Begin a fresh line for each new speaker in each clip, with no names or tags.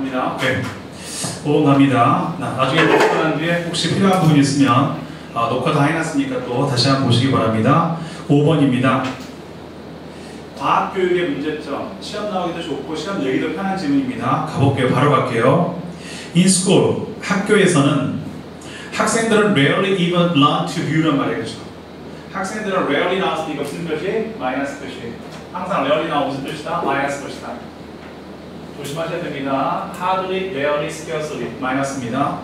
갑니다. 네. 5번 갑니다. 나중에 녹화를 한 뒤에 혹시 필요한 부분이 있으면 녹화 다 해놨으니까 또 다시 한번 보시기 바랍니다. 5번입니다. 과학교육의 문제점, 시험 나오기도 좋고 시험 내기도 편한 질문입니다. 가볼게요. 바로 갈게요. In school, 학교에서는 학생들은 rarely even learn to view란 말이죠. 학생들은 rarely 나왔으니까 무슨 표시? 마이너스 표시. 항상 rarely 나오면 무슨 표시다? 마이너스 표시다. 조심하셔야 됩니다. hardly, rarely, scarcely 마이너스입니다.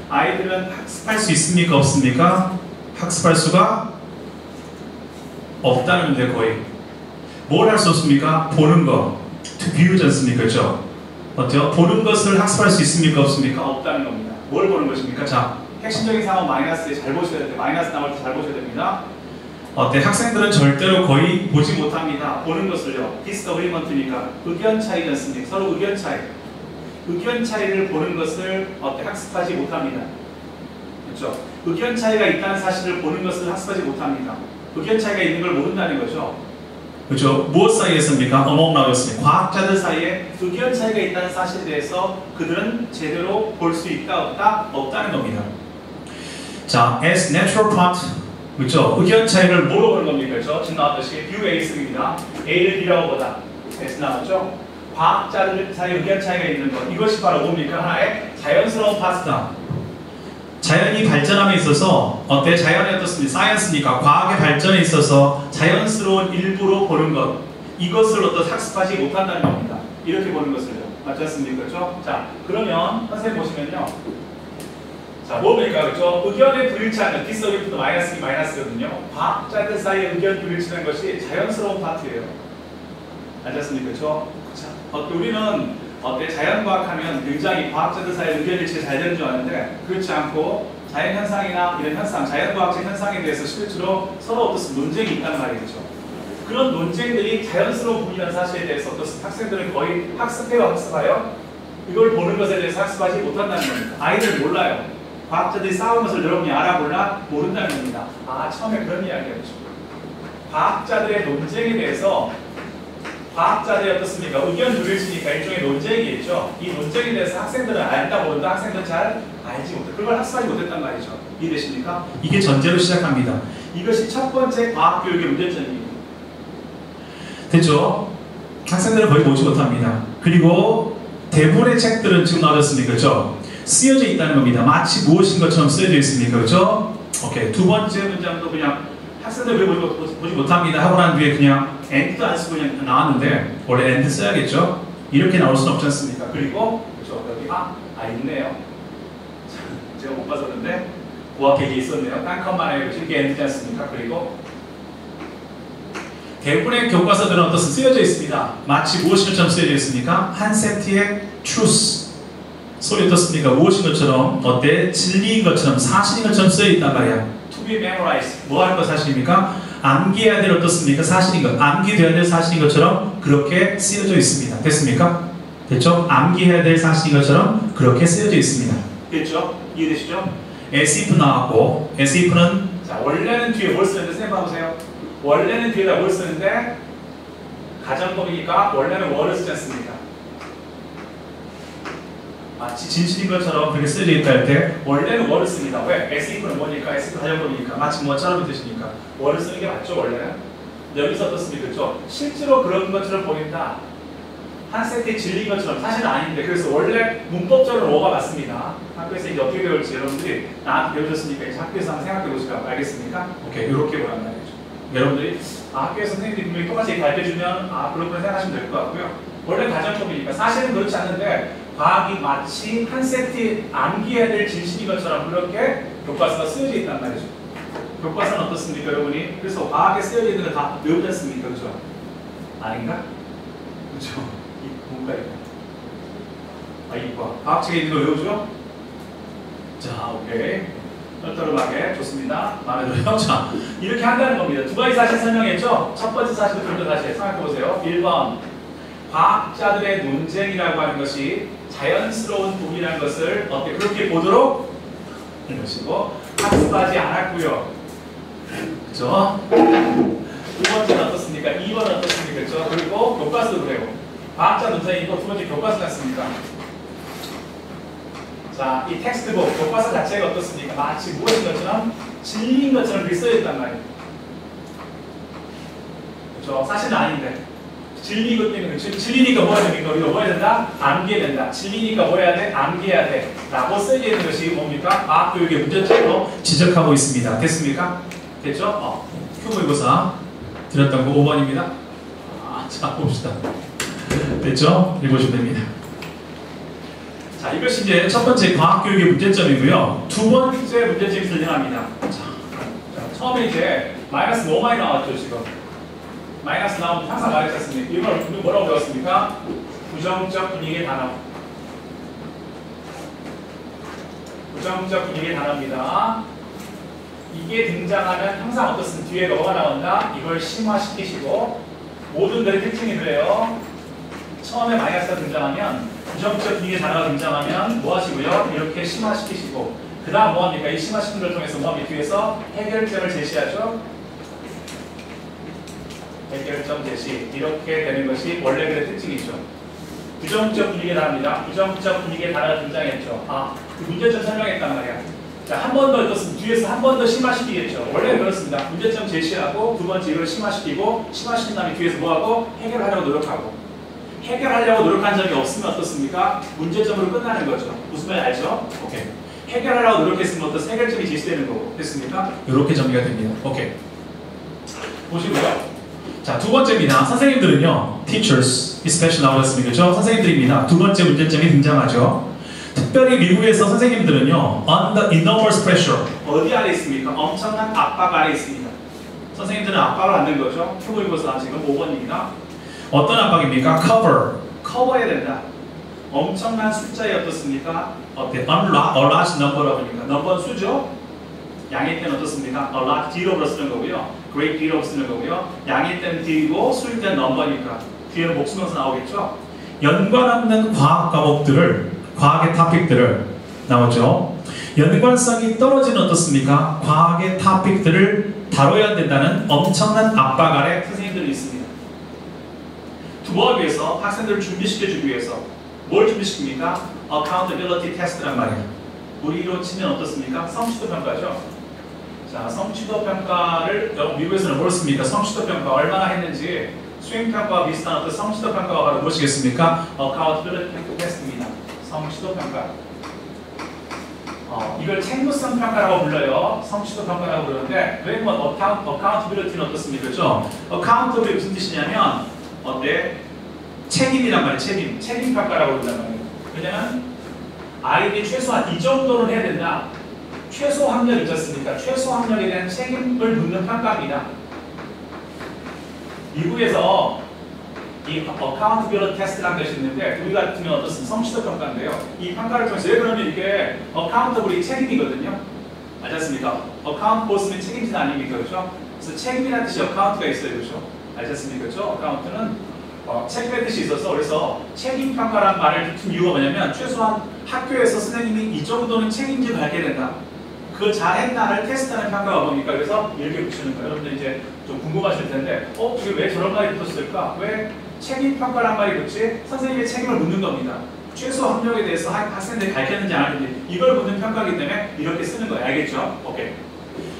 아이들은 학습할 수 있습니까? 없습니까? 학습할 수가 없다는 건데 거의. 뭘 할 수 없습니까? 보는 거. to view지 않습니까? 그렇죠? 어때요? 보는 것을 학습할 수 있습니까? 없습니까? 없다는 겁니다. 뭘 보는 것입니까? 자, 핵심적인 상황 마이너스에 잘 보셔야 돼요. 마이너스 나올 때 잘 보셔야 됩니다. 어때? 학생들은 절대로 거의 보지 못합니다. 보는 것을요. disagreement니까 의견 차이지 않습니까? 서로 의견 차이. 의견 차이를 보는 것을 어때? 학습하지 못합니다. 그렇죠? 의견 차이가 있다는 사실을 보는 것을 학습하지 못합니다. 의견 차이가 있는 걸 모른다는 거죠. 그렇죠? 무엇 사이에서입니까? among 나오셨습니다. 과학자들 사이에 의견 차이가 있다는 사실에 대해서 그들은 제대로 볼 수 있다 없다? 없다는 겁니다. 자, as natural part 그렇죠? 의견 차이를 뭐로 보는 겁니까? 그렇죠? 지금 나왔듯이 view A 쓰기입니다. A를 B라고 보다. S 나왔죠? 과학자들 사이 의견 차이가 있는 것. 이것이 바로 뭡니까? 하나의 자연스러운 파스타. 자연이 발전함에 있어서 어때? 자연이 어떻습니까? 사이언스니까 과학의 발전에 있어서 자연스러운 일부로 보는 것. 이것을 어떤 학습하지 못한다는 겁니다. 이렇게 보는 것을요. 맞지 않습니까? 그렇죠? 자, 그러면 선생님 보시면요. 자, 뭡니까? 그렇죠? 의견의 불일치하는 디스어기부터 마이너스 마이너스거든요. 과학자들 사이에 의견 불일치하는 것이 자연스러운 파트예요. 알겠습니까? 그렇죠? 우리는 어때? 자연과학하면 굉장히 과학자들 사이에 의견 일치가 잘 되는 줄 아는데 그렇지 않고 자연현상이나 이런 현상, 자연과학적 현상에 대해서 실제로 서로 어떻습니까? 논쟁이 있단 말이죠. 그런 논쟁들이 자연스러운 부분이라는 사실에 대해서 어떻습니까? 학생들은 거의 학습해요, 학습하여? 이걸 보는 것에 대해서 학습하지 못한다는 겁니다. 아이들 몰라요. 과학자들이 싸우는 것을 여러분이 알아볼라? 모른다는 겁니다. 아, 처음에 그런 이야기였죠. 과학자들의 논쟁에 대해서 과학자들이 어떻습니까? 의견 불일치니까 일종의 논쟁이겠죠. 이 논쟁에 대해서 학생들은 알다 모른다. 학생들은 잘 알지 못해. 그걸 학습하지 못했단 말이죠. 이해되십니까? 이게 전제로 시작합니다. 이것이 첫 번째 과학교육의 문제점입니다. 됐죠? 학생들은 거의 보지 못합니다. 그리고 대부분의 책들은 지금 나오셨습니까? 그렇죠? 쓰여져 있다는 겁니다. 마치 무엇인 것처럼 쓰여져 있습니까? 그렇죠? 오케이. 두 번째 문장도 그냥 학생들 왜 보지 못합니다 하고 난 뒤에 그냥 and도 안 쓰고 그냥 나왔는데 원래 and 써야겠죠? 이렇게 나올 수는 없지 않습니까? 그리고 그렇죠? 여기 있네요. 제가 못 봐서 그런데 고학객이 있었네요. 딴 컷만 해요. 이렇게 and지 않습니까? 그리고 대부분의 교과서들은 어떻습니까? 쓰여져 있습니다. 마치 무엇인 것처럼 쓰여져 있습니까? 한 세트의 truth 소리 어떻습니까? 무엇인 것처럼 어때? 진리인 것처럼 사실인 것처럼 쓰여있단 말이야. To be memorized 뭐 할 거 사실입니까? 암기해야 될 어떻습니까? 사실인 것. 암기돼야 될 사실인 것처럼 그렇게 쓰여져 있습니다. 됐습니까? 됐죠? 암기해야 될 사실인 것처럼 그렇게 쓰여져 있습니다. 됐죠? 이해되시죠? as if 나왔고 as if는 자, 원래는 뒤에 뭘 쓰는데 생각해보세요. 원래는 뒤에다 뭘 쓰는데 가정법이니까 원래는 what을 쓰지 않습니까? 마치 진실인 것처럼 그렇게 쓰여져 있다 할 때 원래는 what을 씁니다. 왜? as if는 뭐니까? as if 가정법이니까 마치 뭐처럼 뜻이니까 what을 쓰는 게 맞죠 원래는? 여기서 어떻습니까? 그렇죠? 실제로 그런 것처럼 보인다. 한 세트의 진리인 것처럼 사실은 아닌데 그래서 원래 문법적으로 what가 맞습니다. 학교에서 이제 어떻게 배울지 여러분들이 나한테 배우셨으니까 이제 학교에서 한번 생각해 보시라고 알겠습니까? 오케이 이렇게 보란 말이죠. 여러분들이 학교에서 선생님들이 분명히 똑같이 가르쳐주면 그렇구나 생각하시면 될 것 같고요. 원래 가정법이니까 사실은 그렇지 않는데 과학이 마치 한 세트 암기해야 될 진실인 것처럼 그렇게 교과서가 쓰여져 있단 말이죠. 교과서는 어떻습니까 여러분이? 그래서 과학에 쓰여져 있는 거 다 외우지 않습니까? 그렇죠? 아닌가? 그렇죠? 뭔가 이거 이과 과학책에 있는 거 외우죠? 자 오케이 떨떠름하게 좋습니다. 마음에 들어요? 자 이렇게 한다는 겁니다. 두 가지 사실 설명했죠? 첫 번째 사실도 둘 다 다시 생각해보세요. 1번 과학자들의 논쟁이라고 하는 것이 자연스러운 부분이라는 것을 어떻게 그렇게 보도록 하는 것이고 학습하지 않았고요. 그렇죠? 두 번째는 어떻습니까? 2번은 어떻습니까? 그렇죠? 그리고 교과서도 그래요. 과학자 논쟁이고 두 번째 교과서 같습니까? 자, 이 텍스트북, 교과서 자체가 어떻습니까? 마치 무엇인 것처럼 진리인 것처럼 글 써있단 말이에요. 그렇죠? 사실은 아닌데. 진리이기 때문에, 진리니까 뭐 해야 됩니까? 우리가 뭐 해야 된다? 암기해야 된다. 진리니까 뭐 해야 돼? 암기해야 돼. 라고 써져 있는 것이 뭡니까? 과학교육의 문제점으로 지적하고 있습니다. 됐습니까? 됐죠? 큐모의고사 드렸던 거 5번입니다. 자, 봅시다. 됐죠? 읽으시면 됩니다. 자, 이것이 이제 첫 번째 과학교육의 문제점이고요. 두 번째 문제점이 설명합니다. 자, 처음에 이제 마이너스 너무 많이 나왔죠, 지금. 마이너스 나오면 항상 말했었습니다. 이걸 뭐라고 배웠습니까? 부정적 분위기의 단어. 부정적 분위기의 단어입니다. 이게 등장하면 항상 어떻습니까? 뒤에 뭐가 나온다? 이걸 심화시키시고 모든 것의 특징이 그래요. 처음에 마이너스가 등장하면 부정적 분위기의 단어가 등장하면 뭐 하시고요? 이렇게 심화시키시고 그 다음 뭐 합니까? 이 심화시키는 걸 통해서 뭐 합니까? 뒤에서 해결점을 제시하죠. 해결점 제시 이렇게 되는 것이 원래 글의 특징이죠. 부정적 분위기의 단어입니다. 부정적 분위기의 단어가 등장했죠. 그 문제점 설명했단 말이야. 자, 한 번 더 어떻습니까? 뒤에서 한 번 더 심화시키겠죠. 원래 그렇습니다. 문제점 제시하고 두 번째 이걸 심화시키고 심화시킨 다음에 뒤에서 뭐하고 해결하려고 노력하고 해결하려고 노력한 적이 없으면 어떻습니까? 문제점으로 끝나는 거죠. 무슨 말인지 알죠? 오케이. 해결하려고 노력했으면 어떤 해결점이 제시되는 거고 됐습니까? 이렇게 정리가 됩니다. 오케이. 보시고요. 자, 두 번째입니다. 선생님들은요, teachers, especially 나오셨습니다. 그렇죠? 선생님들입니다. 두 번째 문제점이 등장하죠. 특별히 미국에서 선생님들은요, under enormous pressure. 어디 아래 있습니까? 엄청난 압박 아래 있습니다. 선생님들은 압박을 받는 거죠. 표고이고사 지금 5번입니다. 어떤 압박입니까? cover해야 된다. 엄청난 숫자에 어떻습니까? 어때? a large number라고 하니까 넘버는 수죠? 양일 때는 어떻습니까? a lot, D로 쓰는 거고요. great D로 쓰는 거고요. 양일 때는 D이고 수일 때는 넘버니까 뒤에는 목수명사 나오겠죠? 연관 없는 과학 과목들을, 과학의 토픽들을 나오죠. 연관성이 떨어지는 어떻습니까? 과학의 토픽들을 다뤄야 된다는 엄청난 압박 아래 선생님들이 있습니다. 뭐 위해서 학생들을 준비시켜주기 위해서 뭘 준비시킵니까? accountability test란 말이에요. 우리로 치면 어떻습니까? 성취도 평가죠. 자, 성취도 평가를 미국에서는 뭘 씁니까? 성취도 평가 얼마나 했는지 수행 평가와 비슷한 어떤 성취도 평가가 바로 무엇이겠습니까? accountability test입니다. 성취도 평가. 이걸 책무성 평가라고 불러요. 성취도 평가라고 그러는데 왜 뭐 accountability는 어떻습니까? 그렇죠? accountability 무슨 뜻이냐면 어때? 책임이란 말이에요. 책임 평가라고 그런단 말이에요. 왜냐면 아이들이 최소한 이 정도는 해야 된다. 최소 학력 있지 않습니까? 최소 학력에 대한 책임을 묻는 평가입니다. 미국에서 이 accountability test라는 것이 있는데 우리 같으면 어떻습니까? 성취도 평가인데요. 이 평가를 통해서 왜 그러면 이게 accountability 책임이거든요. 알지 않습니까? account 보스는 책임진 아닙니까? 그렇죠? 그래서 책임이라는 뜻이 account가 있어요. 그렇죠? 알지 않습니까? 그렇죠? account는 책임의 뜻이 있어서 그래서 책임 평가라는 말을 붙인 이유가 뭐냐면 최소한 학교에서 선생님이 이 정도는 책임질 갖게 된다. 그 잘했나를 테스트하는 평가가 뭡니까? 그래서 이렇게 붙이는 거예요. 여러분들 이제 좀 궁금하실 텐데 이게 왜 저런 말이 붙었을까? 왜 책임 평가라는 말이 붙지? 선생님의 책임을 묻는 겁니다. 최소 학력에 대해서 학생들이 가르쳤는지 안 했는지 이걸 묻는 평가이기 때문에 이렇게 쓰는 거예요. 알겠죠? 오케이.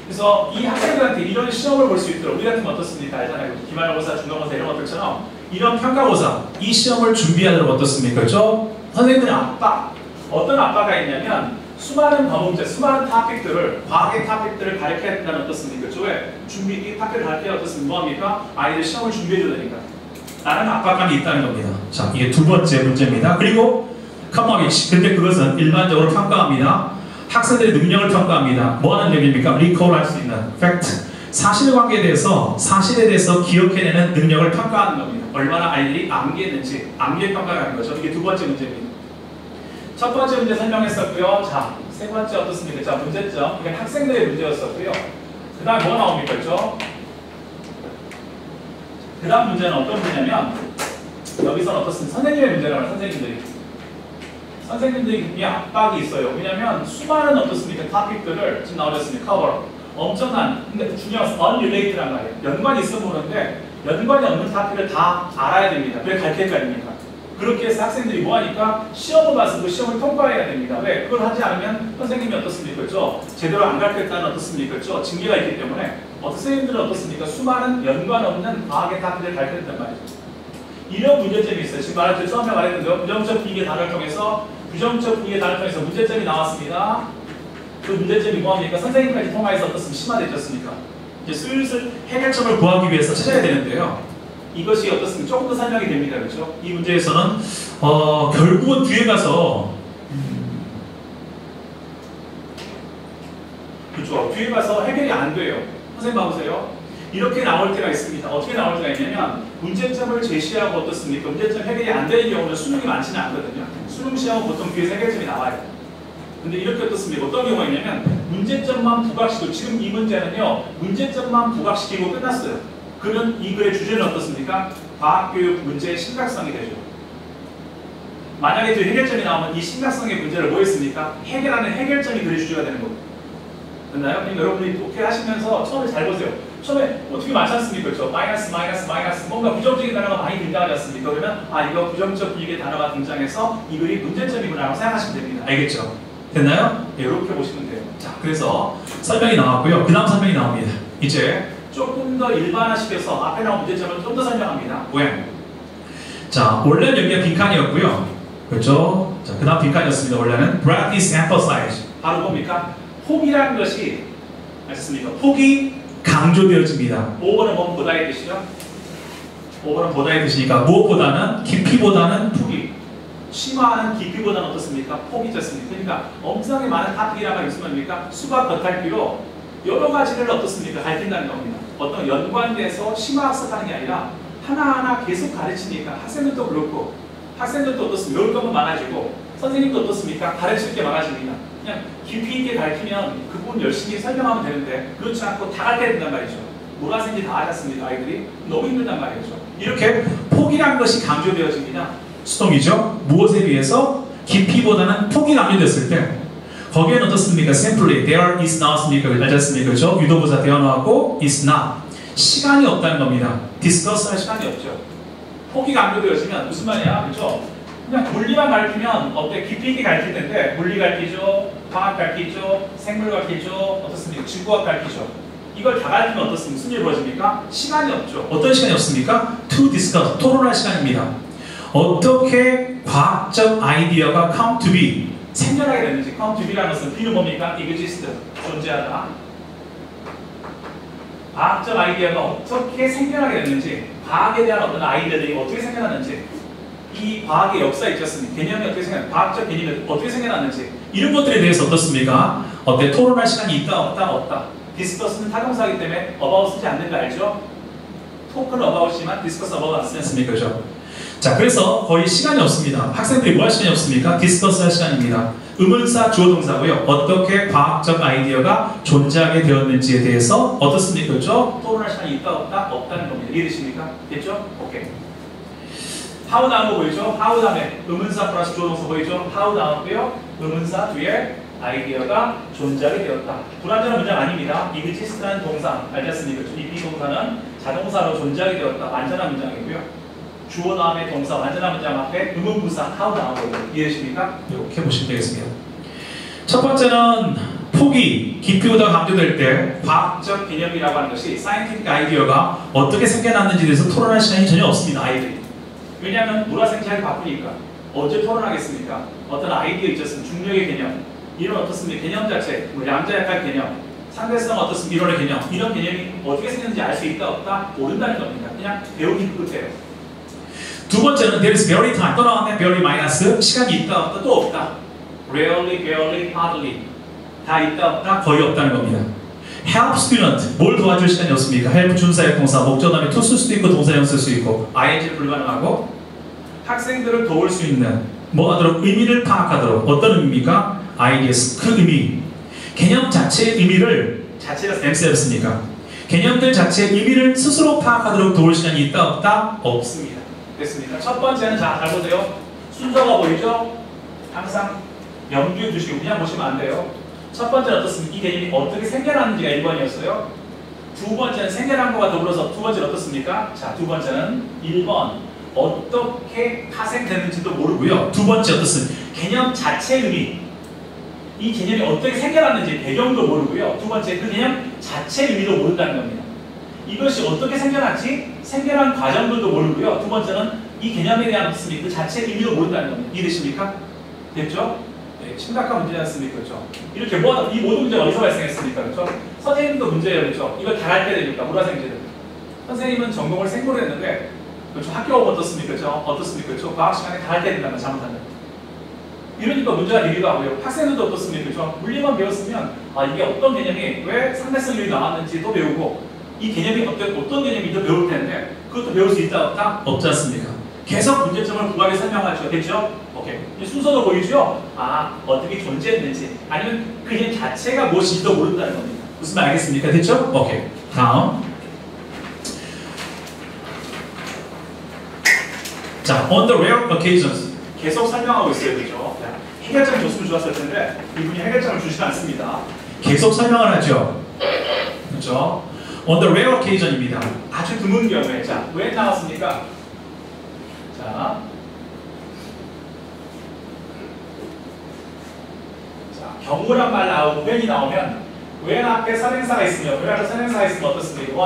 그래서 이 학생들한테 이런 시험을 볼 수 있도록 우리 같으면 어떻습니까? 알잖아요. 기말고사, 중간고사 이런 것들처럼 이런 평가고사, 이 시험을 준비하도록 어떻습니까? 그렇죠? 선생님들의 압박, 어떤 압박가 있냐면 수많은 과목들, 수많은 토픽들을, 과학의 토픽들을 가르쳐야 된다는 어떻습니까? 그렇죠? 왜? 이 토픽을 가르쳐야 어떻습니까? 뭐합니까? 아이들 시험을 준비해줘야 되니까. 라는 압박감이 있다는 겁니다. 자, 이게 두 번째 문제입니다. 그리고 커머리치, 근데 그것은 일반적으로 평가합니다. 학생들의 능력을 평가합니다. 뭐 하는 얘기입니까? 리콜할 수 있는 팩트. 사실관계에 대해서, 사실에 대해서 기억해내는 능력을 평가하는 겁니다. 얼마나 아이들이 암기했는지, 암기 평가를 하는 거죠. 이게 두 번째 문제입니다. 첫 번째 문제 설명했었고요. 자, 세 번째 어떻습니까? 자, 문제점. 이게 학생들의 문제였었고요. 그 다음에 뭐가 나옵니까? 그렇죠? 그 다음 문제는 어떤 문제냐면, 여기서는 어떻습니까? 선생님의 문제라고 해요. 선생님들이 압박이 있어요. 왜냐면 수많은 어떻습니까? 토픽들을 지금 나오셨습니다. 커버. 엄청난, 근데 중요한 unrelated란 말이에요. 연관이 있어 보는데 연관이 없는 토픽을 다 알아야 됩니다. 왜 가르칠 거 아닙니까? 그렇게 해서 학생들이 뭐하니까 시험을 봐서 그 시험을 통과해야 됩니다. 왜? 그걸 하지 않으면 선생님이 어떻습니까? 그렇죠? 제대로 안 가르쳤다는 어떻습니까? 그렇죠? 징계가 있기 때문에 선생님들은 어떻습니까? 수많은 연관 없는 과학의 답들을 가르쳤단 말이죠. 이런 문제점이 있어요. 지금 처음에 말했는데요. 부정적 비계 단어를 통해서 부정적 비계 단어를 통해서 문제점이 나왔습니다. 그 문제점이 뭐합니까? 선생님까지 통화해서 어떻습니까? 심화되셨습니까? 이제 슬슬 해결점을 구하기 위해서 찾아야 되는데요. 이것이 어떻습니까? 조금 더 설명이 됩니다. 그렇죠? 이 문제에서는 결국은 뒤에 가서 그렇죠. 뒤에 가서 해결이 안 돼요. 선생님 봐보세요. 이렇게 나올 때가 있습니다. 어떻게 나올 때가 있냐면 문제점을 제시하고 어떻습니까? 문제점 해결이 안 되는 경우는 수능이 많지는 않거든요. 수능 시험은 보통 뒤에서 해결점이 나와요. 근데 이렇게 어떻습니까? 어떤 경우가 있냐면 문제점만 부각시키고 지금 이 문제는요. 문제점만 부각시키고 끝났어요. 그러면 이 글의 주제는 어떻습니까? 과학교육 문제의 심각성이 되죠. 만약에 그 해결점이 나오면 이 심각성의 문제를 뭐 했습니까? 해결하는 해결점이 글의 주제가 되는 겁니다. 됐나요? 그러니까 여러분들이 독해 하시면서 처음에 잘 보세요. 처음에 어떻게 많지 않습니까? 그렇죠? 마이너스 뭔가 부정적인 단어가 많이 등장하지 않습니까? 그러면 이거 부정적 비계 단어가 등장해서 이 글이 문제점이구나 라고 생각하시면 됩니다. 알겠죠? 됐나요? 네, 이렇게 보시면 돼요. 자, 그래서 설명이 나왔고요. 그 다음 설명이 나옵니다. 이제 조금 더 일반화시켜서 앞에 나온 문제점을 좀 더 설명합니다. 왜? 자, 원래는 여기가 빈칸이었고요. 그렇죠? 자, 그 다음 빈칸이었습니다. 원래는 practice emphasize. 바로 뭡니까? 폭이라는 것이 아셨습니까? 폭이 강조되어집니다. 5번은 뭐 보다의 뜻이죠? 5번은 보다의 뜻이니까 무엇보다는 깊이보다는 폭이 심화하는 깊이보다는 어떻습니까? 폭이 졌습니다. 그러니까 엄청나게 많은 토픽이라는 무슨 말입니까? 수박 겉핥기로 여러 가지를 어떻습니까? 가르친다는 겁니다. 어떤 연관돼서 심화학습하는 게 아니라 하나하나 계속 가르치니까 학생들도 그렇고 학생들도 어떻습니까? 배울 것만 많아지고 선생님도 어떻습니까? 가르칠 게 많아집니다. 그냥 깊이 있게 가르치면 그 부분 열심히 설명하면 되는데 그렇지 않고 다 가르쳐야 된단 말이죠. 몰아생지 다 하셨습니다. 아이들이 너무 힘들단 말이죠. 이렇게 폭이란 것이 강조되어집니다. 수동이죠. 무엇에 비해서? 깊이보다는 폭이 강조됐을 때 거기에는 어떻습니까? simply there is not습니까? 알았습니까? 그렇죠? 유도부사 되어 나왔고 is not 시간이 없다는 겁니다. discuss 할 시간이 없죠. 폭이 강조되어지면 무슨 말이야? 그렇죠? 그냥 물리만 가르치면 어때? 깊이 있게 가르칠 텐데 물리 가르치죠, 화학 가르치죠, 생물 가르치죠, 어떻습니까? 지구학 가르치죠. 이걸 다 가르치면 어떻습니까? 무슨 일이 벌어집니까? 시간이 없죠. 어떤 시간이 없습니까? to discuss, 토론할 시간입니다. 어떻게 과학적 아이디어가 come to be, 생겨나게 됐는지. come to be라는 것은 be는 뭡니까? exist, 존재하다. 과학적 아이디어가 어떻게 생겨나게 됐는지, 과학에 대한 어떤 아이디어들이 어떻게 생겨났는지, 이 과학의 역사 있었습니까? 개념이 어떻게 생겨났는지, 과학적 개념이 어떻게 생겨났는지, 이런 것들에 대해서 어떻습니까? 어때? 토론할 시간이 있다, 없다, 없다. 디스커스는 타동사이기 때문에 about 쓰지 않는 거 알죠? 토크는 about이지만 디스커스 about 안 쓰지 않습니까? 그죠? 자, 그래서 거의 시간이 없습니다. 학생들이 뭐 할 시간이 없습니까? 디스커스 할 시간입니다. 의문사 주어 동사고요. 어떻게 과학적 아이디어가 존재하게 되었는지에 대해서 어떻습니까? 그렇죠? 토론할 시간이 있다, 없다? 없다는 겁니다. 이해되십니까? 됐죠? 오케이. how 나온 거 보이죠? how 다음에 의문사 플러스 주어 동사 보이죠? how 나왔고요. 의문사 뒤에 아이디어가 존재하게 되었다. 불완전한 문장 아닙니다. exist라는 동사 알겠습니까? 이 비동사는 자동사로 존재하게 되었다. 완전한 문장이고요. 주어 다음에 동사 완전한 문장 앞에 의문부사 how 나오거든요. 이해되십니까? 이렇게 보시면 되겠습니다. 첫 번째는 폭이 깊이보다 강조될 때 과학적 개념이라고 하는 것이 scientific 아이디어가 어떻게 생겨났는지에 대해서 토론할 시간이 전혀 없습니다. 아이들이. 왜냐하면 물화생지하기 바쁘니까. 언제 토론하겠습니까? 어떤 아이디어 있었으면 중력의 개념, 이런 어떻습니까? 개념 자체, 뭐 양자역할 개념, 상대성 어떻습니까? 이론의 개념, 이런 개념이 어떻게 생겼는지 알 수 있다 없다 모른다는 겁니다. 그냥 배우기 끝이에요. 두 번째는 there is very time. 또 나왔네. very 마이너스. 시간이 있다 없다 또 없다. rarely, barely, hardly. 다 있다 없다 거의 없다는 겁니다. help student. 뭘 도와줄 시간이 없습니까? help 준사역 동사 목적 다음에 to 쓸 수도 있고 동사형 쓸 수 있고 ing 불가능하고 학생들을 도울 수 있는 뭐 하도록 의미를 파악하도록 어떤 의미입니까? ideas. 그 의미. 개념 자체의 의미를 자체가 쌤쌤습니까? 개념들 자체의 의미를 스스로 파악하도록 도울 시간이 있다 없다? 없습니다. 됐습니까? 첫 번째는 잘 보세요. 순서가 보이죠? 항상 염두에 두시고 그냥 보시면 안 돼요. 첫 번째는 어떻습니까? 이 개념이 어떻게 생겨났는지가 1번이었어요. 두 번째는 생겨난 것과 더불어서 두 번째는 어떻습니까? 자, 두 번째는 1번 어떻게 파생되는지도 모르고요. 두 번째 어떻습니까? 개념 자체의 의미. 이 개념이 어떻게 생겨났는지 배경도 모르고요. 두 번째 그 개념 자체의 의미도 모른다는 겁니다. 이것이 어떻게 생겨났지? 생겨난 과정들도 모르고요. 두 번째는 이 개념에 대한 그 자체의 의미도 모른다는 겁니다. 이해되십니까? 됐죠? 네, 심각한 문제지 않습니까? 그렇죠? 이렇게 이 모든 문제가 어디서 발생했습니까? 그렇죠? 선생님도 문제예요. 그렇죠? 이걸 다 할 때 되니까 문화생제들. 선생님은 전공을 생고를 했는데 그렇죠? 학교가 어떻습니까? 그렇죠? 어떻습니까? 그렇죠? 과학 시간에 다 할 때 된다면 잘못하면. 이러니까 문제가 되기도 하고요. 학생들도 어떻습니까? 그렇죠? 물리만 배웠으면 이게 어떤 개념이 왜 상대성이 나왔는지 또 배우고 이 개념이 어떤 개념이 더 배울 텐데 그것도 배울 수 있다 없다? 없지 않습니까? 계속 문제점을 구하게 설명하죠. 됐죠? 오케이. 순서도 보이죠? 어떻게 존재했는지 아니면 그 개념 자체가 무엇인지도 모른다는 겁니다. 무슨 말 알겠습니까? 됐죠? 오케이. 다음. 자, on the rare occasions. 계속 설명하고 있어요. 그죠? 해결점이 줬으면 좋았을 텐데 이분이 해결점을 주시지 않습니다. 계속 설명을 하죠. 그렇죠? On the rare occasion입니다. 아주 드문 경우에 자, 왜 나왔습니까? 자, 경우란 말 나오고 when이 나오면 when 앞에 선행사가 있으면 when 앞에 선행사가 있으면 어떻습니까?